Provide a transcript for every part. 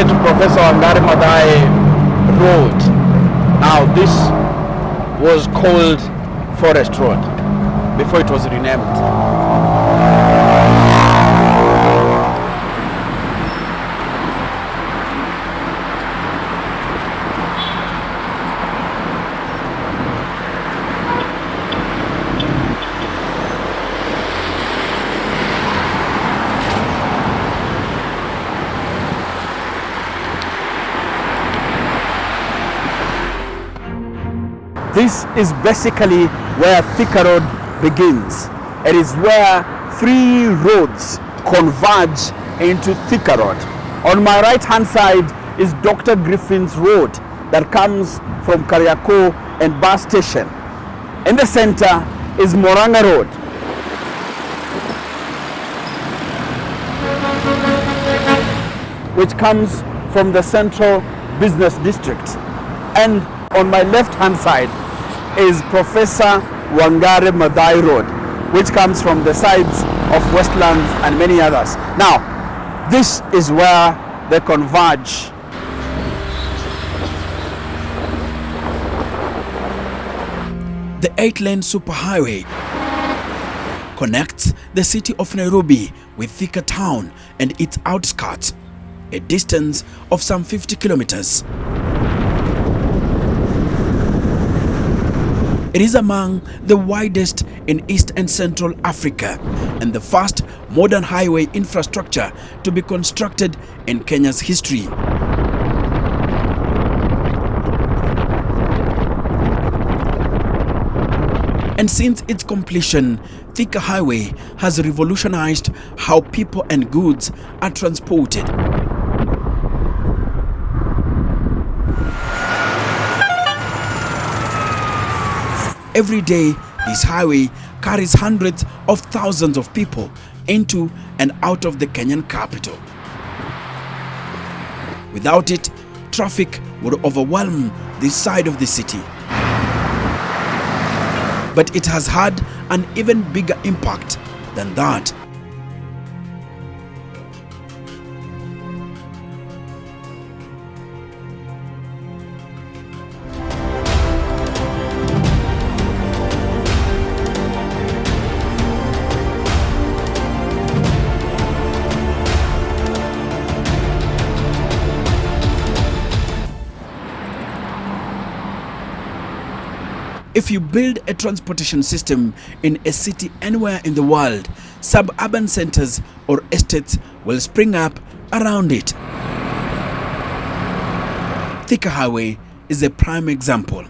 dedicated to Professor Wangari Maathai Road. Now this was called Forest Road before it was renamed. This is basically where Thika Road begins. It is where three roads converge into Thika Road. On my right hand side is Dr. Griffin's Road that comes from Kariako and bus station. In the center is Moranga Road. Which comes from the central business district. And on my left hand side is Professor Wangari Maathai Road, which comes from the sides of Westlands and many others. Now, this is where they converge. The 8-lane superhighway connects the city of Nairobi with Thika town and its outskirts, a distance of some 50 kilometers. It is among the widest in East and Central Africa and the first modern highway infrastructure to be constructed in Kenya's history. And since its completion, Thika Highway has revolutionized how people and goods are transported. Every day, this highway carries hundreds of thousands of people into and out of the Kenyan capital. Without it, traffic would overwhelm this side of the city. But it has had an even bigger impact than that. If you build a transportation system in a city anywhere in the world, suburban centers or estates will spring up around it. Thika Highway is a prime example.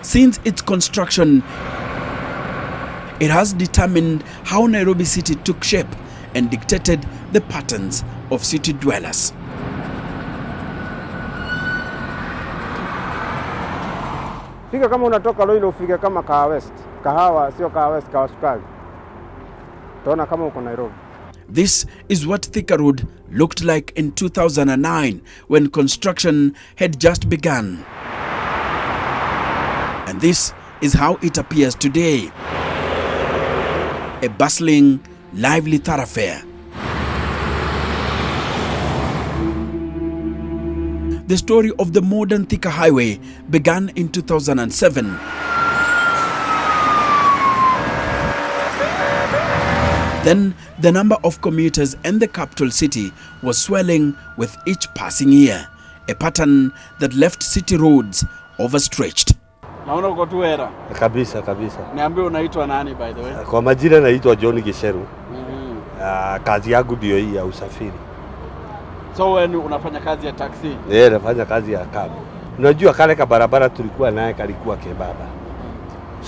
Since its construction, it has determined how Nairobi city took shape and dictated the patterns of city dwellers. Fika kama unatoka Loilo ufike kama Kahawa West. Kahawa sio Kahawa West, Kahawa Sukari. Utaona kama uko Nairobi. This is what Thika Road looked like in 2009 when construction had just begun. And this is how it appears today. A bustling, lively thoroughfare. The story of the modern Thika Highway began in 2007. Then the number of commuters in the capital city was swelling with each passing year, a pattern that left city roads overstretched. Naona uko tu era. Kabisa kabisa. Niambie unaitwa nani by the way? Kwa majina naitwa John Gisheru. Kazi yangu ndio hii ya usafiri. So wewe unafanya kazi ya taxi? Nafanya kazi ya cab. Unajua kale ka barabara tulikuwa naye kalikuwa kebaba.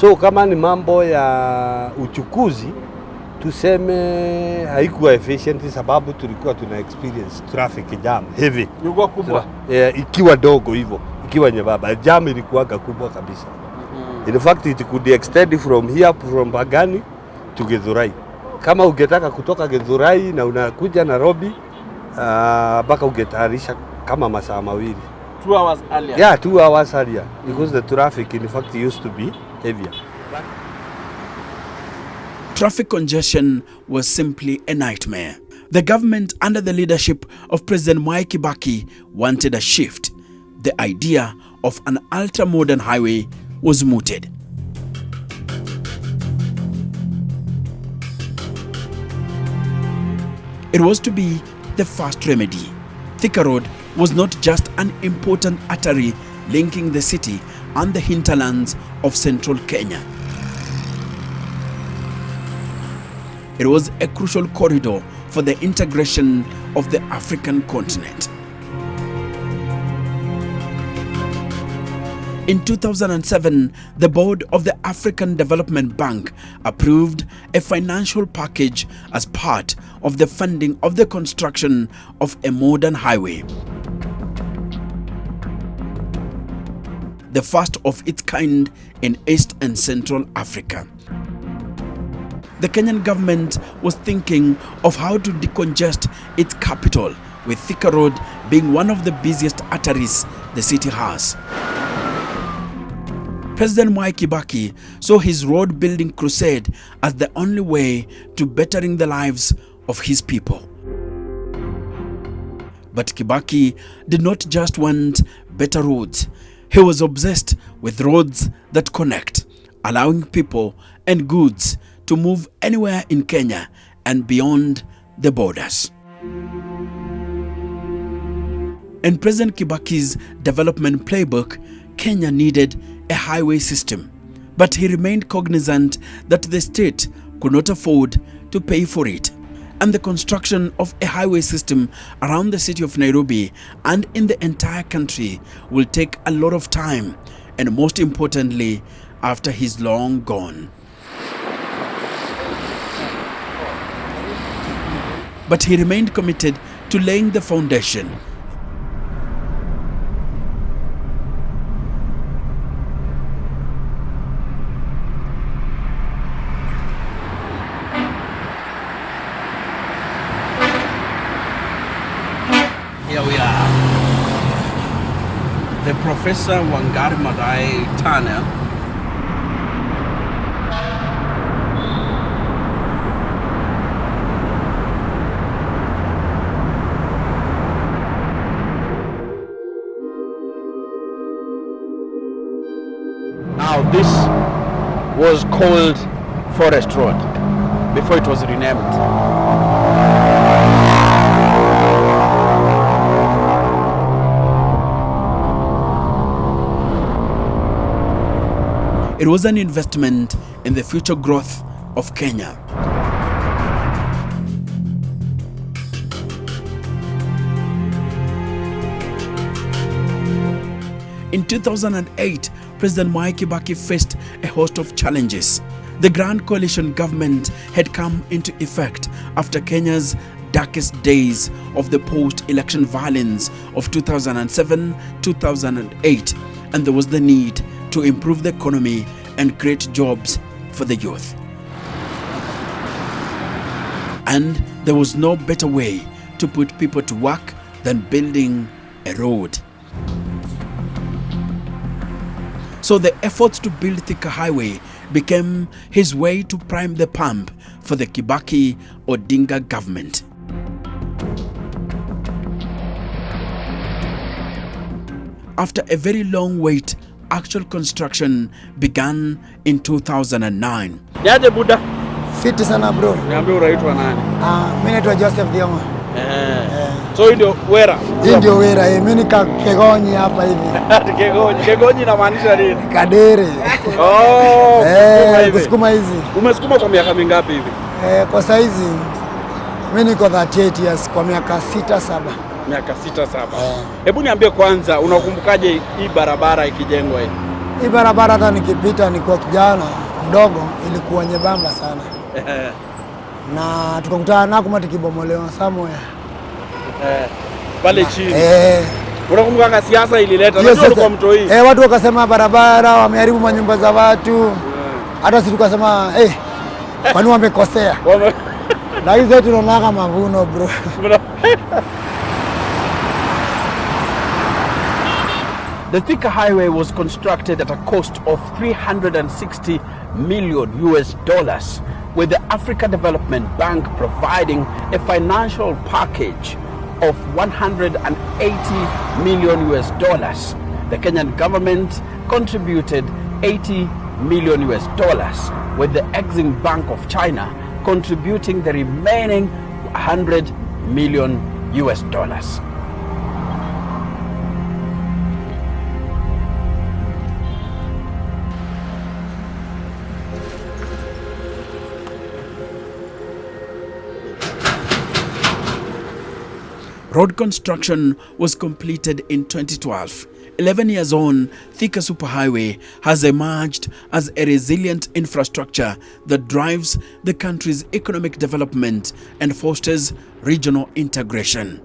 So kama ni mambo ya uchukuzi tuseme haikuwa efficient sababu tulikuwa tuna experience traffic jam heavy. Ilikuwa kubwa. Ikiwa dogo hivyo, ikiwa nyebaba, jam ilikuwa kubwa kabisa. In fact it could extend from here from Bagani to Githurai. Kama ungetaka kutoka Githurai na unakuja Nairobi mpaka ungetayarisha kama masaa mawili. 2 hours earlier. Yeah, 2 hours earlier because the traffic in fact used to be heavier. Traffic congestion was simply a nightmare. The government under the leadership of President Mwai Kibaki wanted a shift. The idea of an ultra-modern highway was mooted. It was to be the first remedy. Thika Road was not just an important artery linking the city and the hinterlands of central Kenya. It was a crucial corridor for the integration of the African continent. In 2007, the board of the African Development Bank approved a financial package as part of the funding of the construction of a modern highway. The first of its kind in East and Central Africa. The Kenyan government was thinking of how to decongest its capital, with Thika Road being one of the busiest arteries the city has. President Mwai Kibaki saw his road building crusade as the only way to bettering the lives of his people. But Kibaki did not just want better roads. He was obsessed with roads that connect, allowing people and goods to move anywhere in Kenya and beyond the borders. In President Kibaki's development playbook, Kenya needed a highway system, but he remained cognizant that the state could not afford to pay for it. And the construction of a highway system around the city of Nairobi and in the entire country will take a lot of time, and most importantly, after he's long gone. But he remained committed to laying the foundation. Here we are. The Professor Wangari Maathai Tunnel. Now this was called Forest Road before it was renamed. It was an investment in the future growth of Kenya. In 2008, President Mwai Kibaki faced a host of challenges. The Grand Coalition government had come into effect after Kenya's darkest days of the post-election violence of 2007-2008, and there was the need to improve the economy and create jobs for the youth. And there was no better way to put people to work than building a road. So the efforts to build Thika Highway became his way to prime the pump for the Kibaki Odinga government. After a very long wait, actual construction began in 2009. Yaje Buddha? Fiti sana bro. Niambie unaitwa nani? Mimi naitwa Joseph Dioma. So hii ndio wera? Hii ndio wera, mimi ni Kegonyi hapa hivi. Kegonyi. Kegonyi inamaanisha nini? Kadere. Oh, kusukuma hizi. Umesukuma kwa miaka mingapi hivi? Kwa saizi mimi niko 38 years, kwa miaka 6-7. Miaka 6-7. Hebu niambie kwanza, unakumbukaje hii barabara ikijengwa hii? Hii barabara hata nikipita niko kijana mdogo ilikuwa nyembamba sana. Na tukakutana nako mati kibomolewa somewhere. Pale chini. Unakumbuka siasa ilileta yes, ndio kwa mto hii. Watu wakasema barabara wameharibu manyumba za watu. Hata sisi tukasema kwani wamekosea. Na hizo tunaona mavuno bro. The Thika Highway was constructed at a cost of $360 million with the Africa Development Bank providing a financial package of 180 million US dollars. The Kenyan government contributed 80 million US dollars, with the Exim Bank of China contributing the remaining 100 million US dollars. Road construction was completed in 2012. 11 years on, Thika Superhighway has emerged as a resilient infrastructure that drives the country's economic development and fosters regional integration.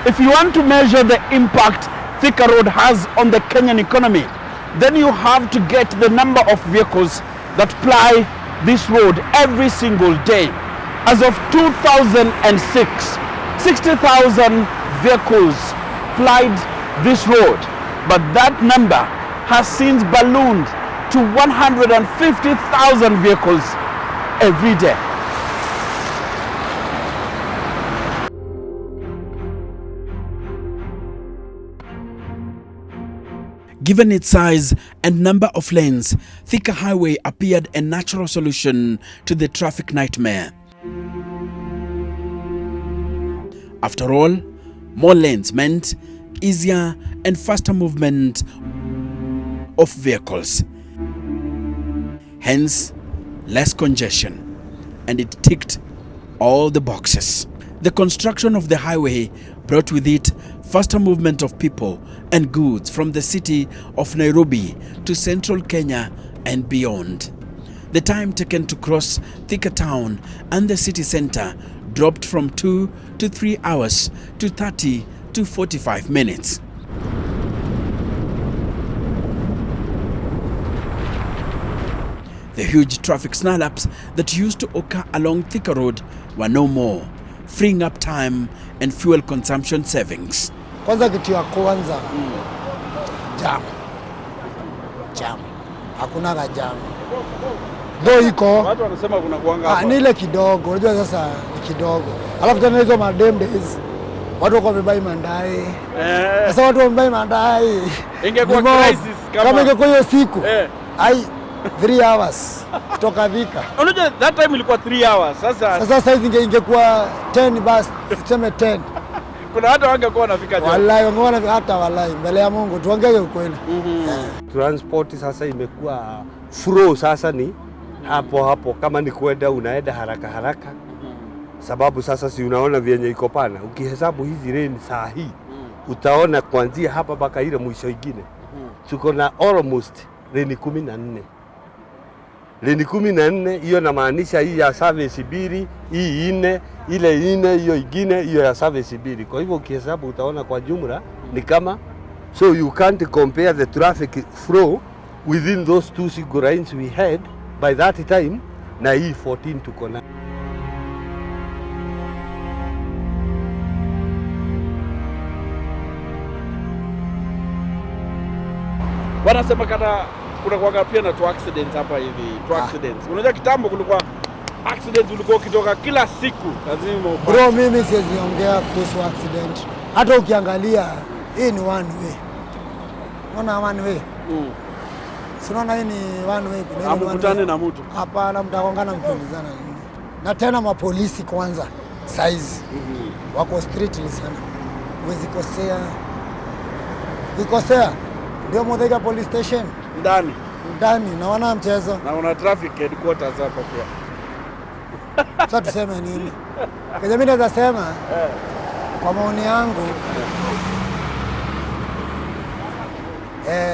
If you want to measure the impact Thika Road has on the Kenyan economy, then you have to get the number of vehicles that ply this road every single day. As of 2006, 60,000 vehicles plied this road, but that number has since ballooned to 150,000 vehicles every day. Given its size and number of lanes, Thika Highway appeared a natural solution to the traffic nightmare. After all, more lanes meant easier and faster movement of vehicles. Hence, less congestion, and it ticked all the boxes. The construction of the highway brought with it faster movement of people and goods from the city of Nairobi to central Kenya and beyond. The time taken to cross Thika town and the city center dropped from 2 to 3 hours to 30 to 45 minutes. The huge traffic snarl-ups that used to occur along Thika Road were no more, freeing up time and fuel consumption savings. Kwanza kitu ya kwanza, jam. Hakuna jam. Ndio iko. Watu wanasema kuna kuanga hapa. Ni ile kidogo, unajua sasa ni kidogo. Alafu tena hizo madem days watu wako wamebai mandai. Sasa watu wamebai mandai. Ingekuwa crisis kama ingekuwa hiyo siku. Ai 3 hours kutoka Thika. Unajua that time ilikuwa 3 hours. Sasa saizi ingekuwa 10 bus, tuseme 10. Kuna hata wangekuwa wanafika jana. Wallahi wangeona hata wallahi mbele ya Mungu tuongee ukweli. Transport sasa imekuwa flow, sasa ni hapo kama ni kwenda unaenda haraka. Sababu sasa si unaona vyenye iko pana. Ukihesabu hizi lane saa hii utaona kuanzia hapa mpaka ile mwisho ingine. Tuko na almost lane 14. Lane 14 hiyo inamaanisha hii ya service mbili, hii 4, ile 4 hiyo ingine hiyo ya service mbili. Kwa hivyo ukihesabu utaona kwa jumla ni kama, so you can't compare the traffic flow within those two single lines we had by that time na hii 14 tuko na. Wanasema kuna kuanga pia na accidents hapa hivi, accidents. Unajua kitambo kulikuwa accidents, ulikuwa ukitoka kila siku lazima upate. Bro, mimi siwezi ongea kuhusu accident. Hata ukiangalia hii ni one way. Unaona one way? Unaona hii ni one way, kuna ile mkutane na mtu. Hapana, mtakongana mkiulizana. Na tena mapolisi kwanza size. Wako streetly sana. Huwezi kosea. Ndio Thika police station. Ndani na wana mchezo. Na una traffic headquarters hapa pia. Sasa tuseme nini? Kwenye mimi naweza sema kwa maoni yangu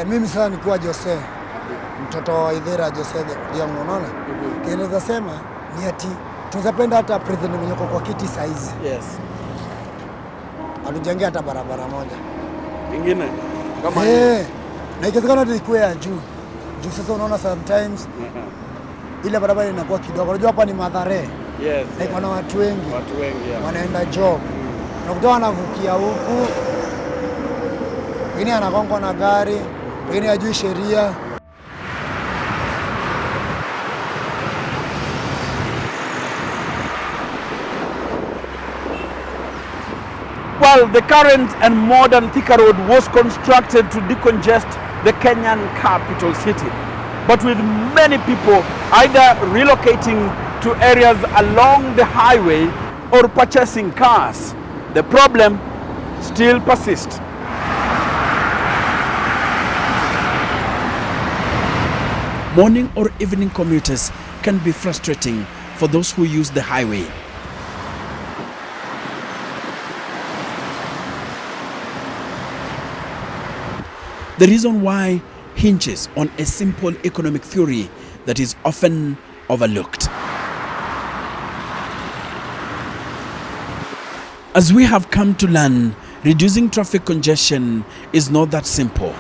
mimi sasa nikuwa Jose, mtoto wa Idhera Jose ndio unaona. Naweza sema ni ati tunapenda hata president mwenye kwa kiti size. Yes. Alijengea hata barabara moja. Ingine kama na ikiwezekana ikuwe ya juu. Sasa unaona sometimes ile barabara inakuwa kidogo. Unajua hapa ni Mathare. Yes. Like wana watu wengi. Watu wengi yeah. Wanaenda job. Unakuta wanavukia huku. Wengine anagonga na gari, wengine hajui sheria. Well, the current and modern Thika Road was constructed to decongest the Kenyan capital city, but with many people either relocating to areas along the highway or purchasing cars. The problem still persists. Morning or evening commuters can be frustrating for those who use the highway. The reason why hinges on a simple economic theory that is often overlooked. As we have come to learn, reducing traffic congestion is not that simple.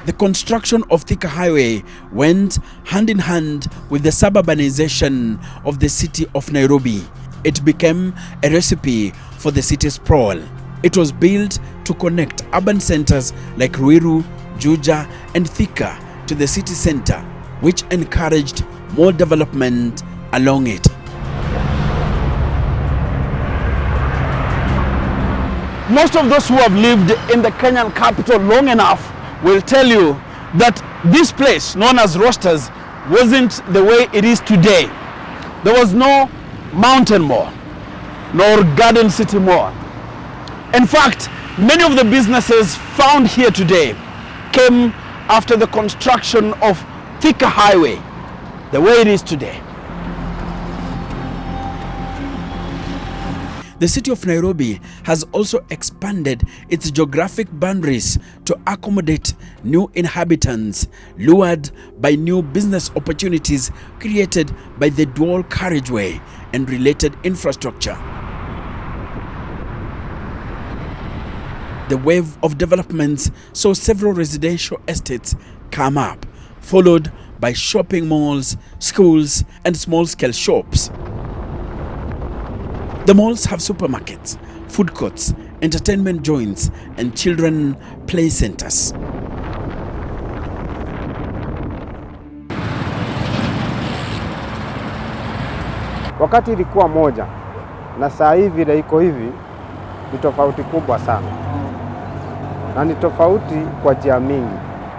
The construction of Thika Highway went hand in hand with the suburbanization of the city of Nairobi. It became a recipe for the city's sprawl. It was built to connect urban centers like Ruiru, Juja, and Thika to the city center, which encouraged more development along it. Most of those who have lived in the Kenyan capital long enough will tell you that this place, known as Roasters, wasn't the way it is today. There was no Mountain Mall, nor Garden City Mall. In fact, many of the businesses found here today came after the construction of Thika Highway, the way it is today. The city of Nairobi has also expanded its geographic boundaries to accommodate new inhabitants, lured by new business opportunities created by the dual carriageway and related infrastructure. The wave of developments saw several residential estates come up, followed by shopping malls, schools, and small-scale shops. The malls have supermarkets, food courts, entertainment joints, and children play centers. Wakati ilikuwa moja na saa hivi ile iko hivi ni tofauti kubwa sana. Na ni tofauti kwa njia mingi,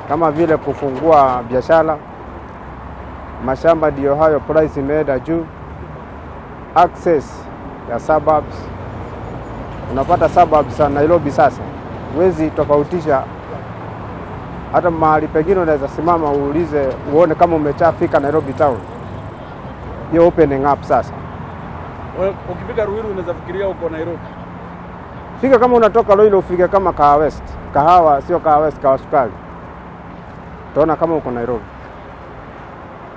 kama vile kufungua biashara, mashamba ndio hayo price imeenda juu, access ya suburbs. Unapata suburbs za Nairobi sasa, huwezi tofautisha. Hata mahali pengine unaweza simama uulize uone kama umechafika Nairobi town. Hiyo opening up sasa. Ukifika Ruiru unaweza fikiria uko Nairobi. Fika kama unatoka Loilo ufike kama Kahawa West. Kahawa sio Kahawa West, Kahawa Sukari. Utaona kama uko Nairobi.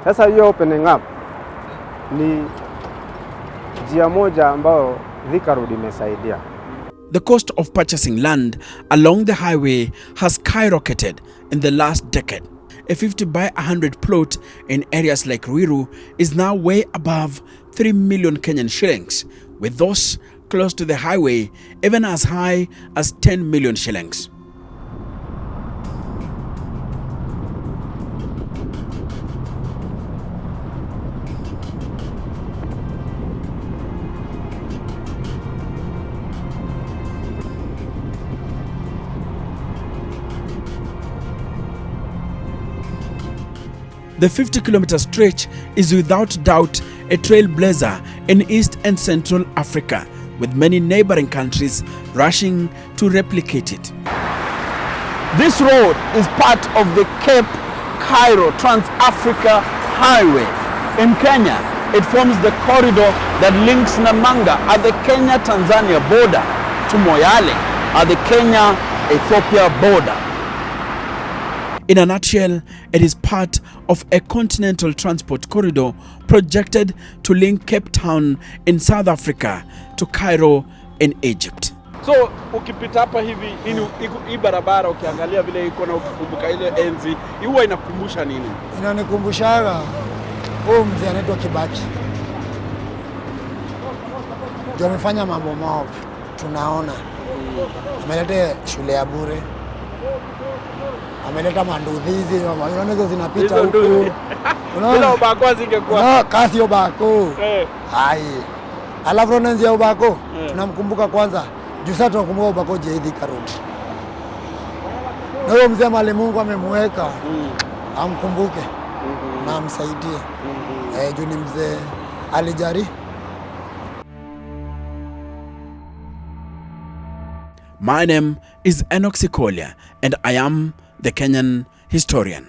Sasa hiyo opening up ni njia moja ambayo Thika Road imesaidia. The cost of purchasing land along the highway has skyrocketed in the last decade. A 50 by 100 plot in areas like Ruiru is now way above 3 million Kenyan shillings, with those close to the highway even as high as 10 million shillings. The 50-kilometer stretch is without doubt a trailblazer in East and Central Africa, with many neighboring countries rushing to replicate it. This road is part of the Cairo Trans-Africa Highway. In Kenya, it forms the corridor that links Namanga at the Kenya-Tanzania border to Moyale at the Kenya-Ethiopia border. In a nutshell, it is part of a continental transport corridor projected to link Cape Town in South Africa to Cairo in Egypt. So ukipita hapa hivi hii barabara ukiangalia vile iko na ukikumbuka ile enzi, huwa inakumbusha nini? Inanikumbushaga huyu mzee anaitwa Kibaki. Juu amefanya mambo mob, tunaona. Ameleta shule ya bure. Ameleta mandudhizi, unaona hizo zinapita huku. Bila ubako zingekuwa. No, kasi ubako. Hai. Alafu ronanzi ya ubako, tunamkumbuka kwanza. Juu sasa tunakumbuka ubako je Thika Road. Na huyo mzee mali Mungu amemweka. Amkumbuke. Na amsaidie. Juu ni mzee alijari. My name is Enoch Sikolia and I am the Kenyan historian.